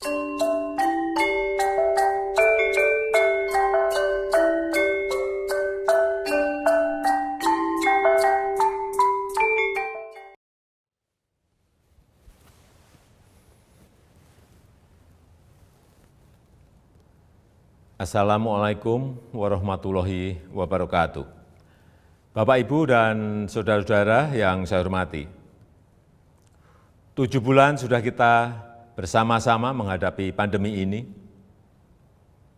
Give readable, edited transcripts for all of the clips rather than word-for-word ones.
Assalamualaikum warahmatullahi wabarakatuh. Bapak, Ibu, dan saudara-saudara yang saya hormati, 7 bulan sudah kita bersama-sama menghadapi pandemi ini.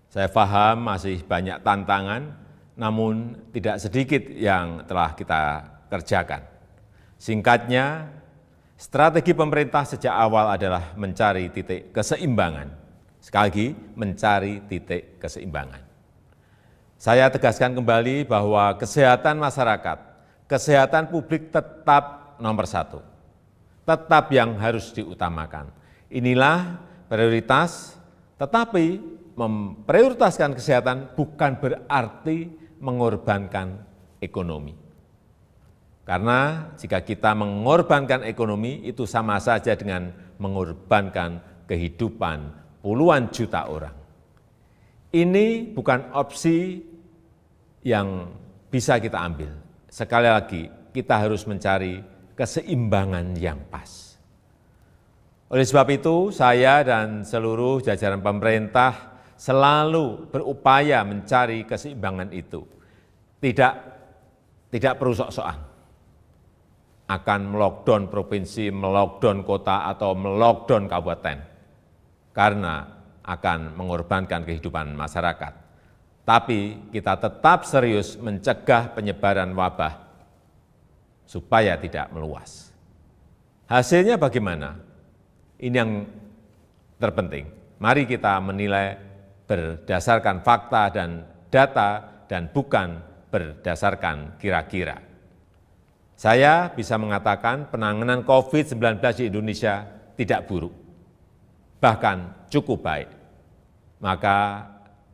Saya paham masih banyak tantangan, namun tidak sedikit yang telah kita kerjakan. Singkatnya, strategi pemerintah sejak awal adalah mencari titik keseimbangan. Sekali lagi, mencari titik keseimbangan. Saya tegaskan kembali bahwa kesehatan masyarakat, kesehatan publik tetap nomor 1. Tetap yang harus diutamakan. Inilah prioritas, tetapi memprioritaskan kesehatan bukan berarti mengorbankan ekonomi. Karena jika kita mengorbankan ekonomi, itu sama saja dengan mengorbankan kehidupan puluhan juta orang. Ini bukan opsi yang bisa kita ambil. Sekali lagi, kita harus mencari keseimbangan yang pas. Oleh sebab itu, saya dan seluruh jajaran pemerintah selalu berupaya mencari keseimbangan itu. Tidak perlu sok-sokan akan melockdown provinsi, melockdown kota, atau melockdown kabupaten, karena akan mengorbankan kehidupan masyarakat. Tapi kita tetap serius mencegah penyebaran wabah supaya tidak meluas. Hasilnya bagaimana? Ini yang terpenting. Mari kita menilai berdasarkan fakta dan data dan bukan berdasarkan kira-kira. Saya bisa mengatakan penanganan COVID-19 di Indonesia tidak buruk, bahkan cukup baik. Maka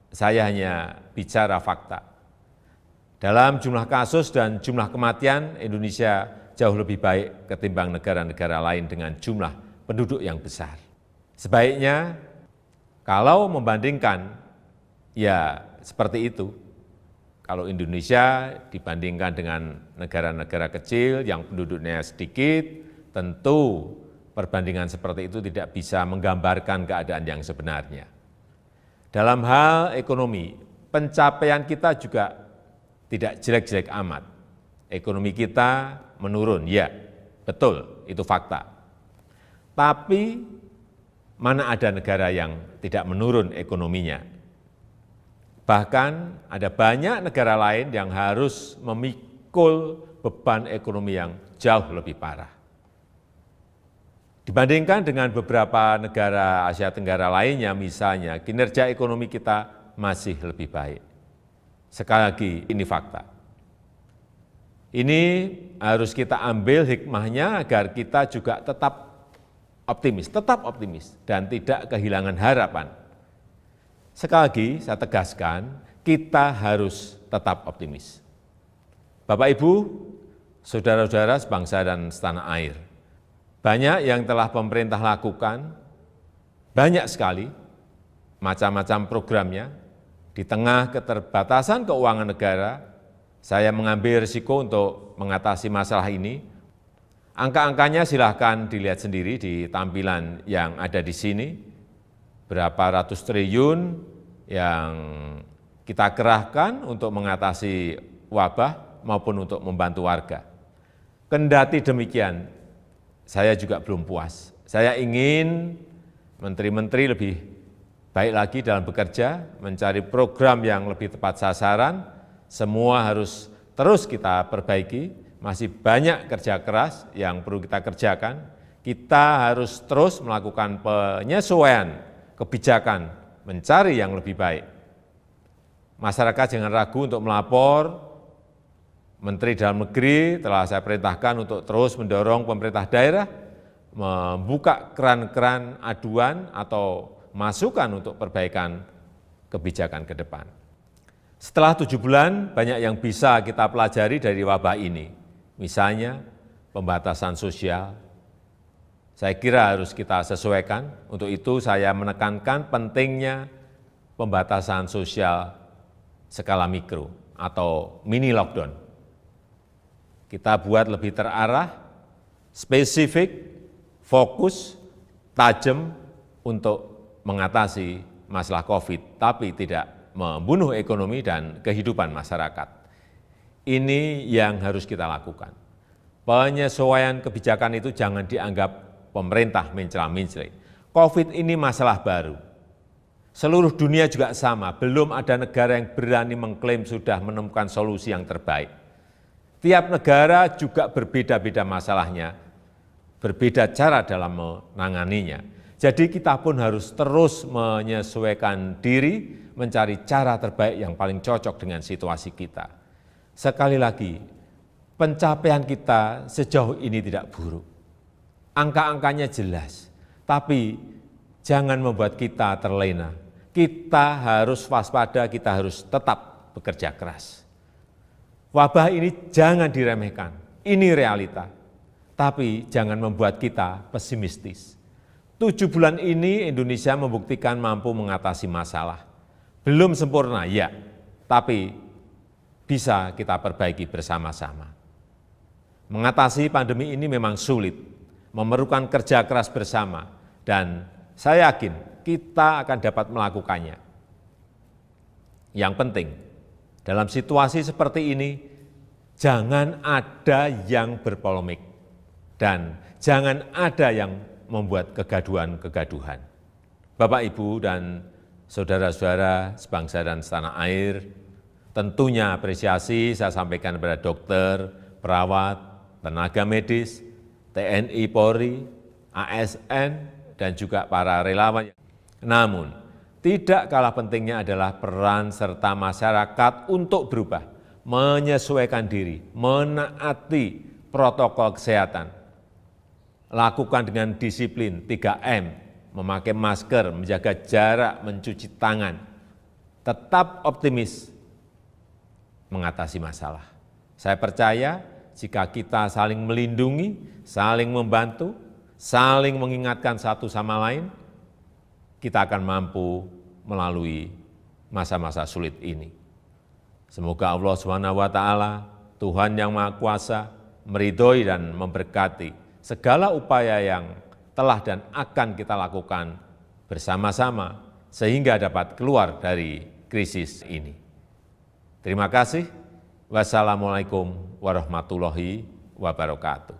saya hanya bicara fakta. Dalam jumlah kasus dan jumlah kematian, Indonesia jauh lebih baik ketimbang negara-negara lain dengan jumlah penduduk yang besar. Sebaiknya kalau membandingkan, ya seperti itu. Kalau Indonesia dibandingkan dengan negara-negara kecil yang penduduknya sedikit, tentu perbandingan seperti itu tidak bisa menggambarkan keadaan yang sebenarnya. Dalam hal ekonomi, pencapaian kita juga tidak jelek-jelek amat. Ekonomi kita menurun, ya, betul, itu fakta. Tapi mana ada negara yang tidak menurun ekonominya? Bahkan ada banyak negara lain yang harus memikul beban ekonomi yang jauh lebih parah. Dibandingkan dengan beberapa negara Asia Tenggara lainnya, misalnya, kinerja ekonomi kita masih lebih baik. Sekali lagi, ini fakta. Ini harus kita ambil hikmahnya agar kita juga tetap optimis, dan tidak kehilangan harapan. Sekali lagi, saya tegaskan, kita harus tetap optimis. Bapak, Ibu, saudara-saudara sebangsa dan setanah air, banyak yang telah pemerintah lakukan, banyak sekali macam-macam programnya. Di tengah keterbatasan keuangan negara, saya mengambil risiko untuk mengatasi masalah ini. Angka-angkanya silahkan dilihat sendiri di tampilan yang ada di sini. Berapa ratus triliun yang kita kerahkan untuk mengatasi wabah maupun untuk membantu warga. Kendati demikian, saya juga belum puas. Saya ingin menteri-menteri lebih baik lagi dalam bekerja, mencari program yang lebih tepat sasaran. Semua harus terus kita perbaiki. Masih banyak kerja keras yang perlu kita kerjakan. Kita harus terus melakukan penyesuaian kebijakan, mencari yang lebih baik. Masyarakat jangan ragu untuk melapor. Menteri Dalam Negeri telah saya perintahkan untuk terus mendorong pemerintah daerah membuka keran-keran aduan atau masukan untuk perbaikan kebijakan ke depan. Setelah 7 bulan, banyak yang bisa kita pelajari dari wabah ini. Misalnya, pembatasan sosial. saya kira harus kita sesuaikan. Untuk itu saya menekankan pentingnya pembatasan sosial skala mikro atau mini lockdown. Kita buat lebih terarah, spesifik, fokus, tajam untuk mengatasi masalah COVID, tapi tidak membunuh ekonomi dan kehidupan masyarakat. Ini yang harus kita lakukan. Penyesuaian kebijakan itu jangan dianggap pemerintah mencela-mencela. COVID ini masalah baru. Seluruh dunia juga sama, belum ada negara yang berani mengklaim sudah menemukan solusi yang terbaik. Tiap negara juga berbeda-beda masalahnya, berbeda cara dalam menanganinya. Jadi kita pun harus terus menyesuaikan diri, mencari cara terbaik yang paling cocok dengan situasi kita. Sekali lagi, pencapaian kita sejauh ini tidak buruk. Angka-angkanya jelas, tapi jangan membuat kita terlena. Kita harus waspada, kita harus tetap bekerja keras. Wabah ini jangan diremehkan, ini realita. Tapi jangan membuat kita pesimistis. 7 bulan ini Indonesia membuktikan mampu mengatasi masalah. Belum sempurna, ya, tapi bisa kita perbaiki bersama-sama. Mengatasi pandemi ini memang sulit, memerlukan kerja keras bersama, dan saya yakin kita akan dapat melakukannya. Yang penting, dalam situasi seperti ini, jangan ada yang berpolemik, dan jangan ada yang membuat kegaduhan-kegaduhan. Bapak, Ibu, dan saudara-saudara sebangsa dan setanah air, tentunya apresiasi saya sampaikan kepada dokter, perawat, tenaga medis, TNI, Polri, ASN, dan juga para relawan. Namun, tidak kalah pentingnya adalah peran serta masyarakat untuk berubah, menyesuaikan diri, menaati protokol kesehatan. Lakukan dengan disiplin 3M, memakai masker, menjaga jarak, mencuci tangan. Tetap optimis mengatasi masalah. Saya percaya jika kita saling melindungi, saling membantu, saling mengingatkan satu sama lain, kita akan mampu melalui masa-masa sulit ini. Semoga Allah SWT, Tuhan yang Maha Kuasa, meridhoi dan memberkati segala upaya yang telah dan akan kita lakukan bersama-sama sehingga dapat keluar dari krisis ini. Terima kasih. Wassalamualaikum warahmatullahi wabarakatuh.